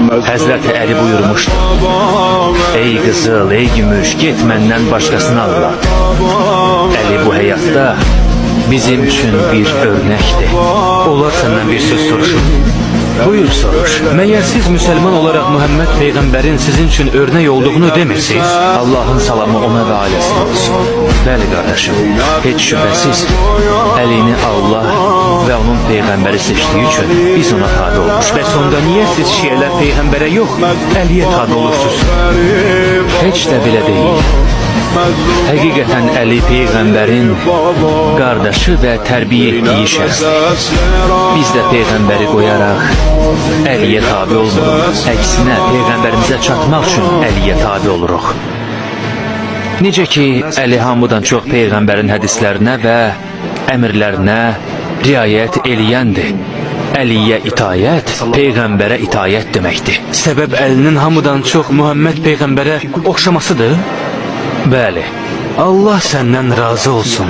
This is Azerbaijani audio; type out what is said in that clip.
Həzrəti Əli buyurmuşdu: Ey qızıl, ey gümüş, get məndən başqasını Allah. Əli bu həyatda bizim üçün bir örnəkdir. Olar səndən bir söz soruşum. Buyur soruş. Məyər siz müsəlman olaraq Muhammed Peyğəmbərin sizin üçün örnek olduğunu demirsiniz? Allah'ın salamı ona və ailəsinə olsun. Bəli qardaşım, heç şübhəsiz Əlini Allah və onun Peyğəmbəri seçdiyi üçün biz ona tabi olmuş. Və sonda niyə siz şiələr Peyğəmbərə yox, Əliyə tabi olursunuz? Heç də belə deyil. Həqiqətən Əli Peyğəmbərin qardaşı və tərbiyə etdiyi şəxsdir. Biz də Peyğəmbəri qoyaraq Əliyə tabi olmuruq. Əksinə Peyğəmbərimizə çatmaq üçün Əliyə tabi oluruq. Necə ki, Əli hamıdan çox Peyğəmbərin hədislərinə və əmrlərinə riayət eləyəndir. Əliyə itayət, Peyğəmbərə itayət deməkdir. Səbəb Əlinin hamıdan çox Muhammed Peyğəmbərə oxşamasıdır. Bəli, Allah səndən razı olsun.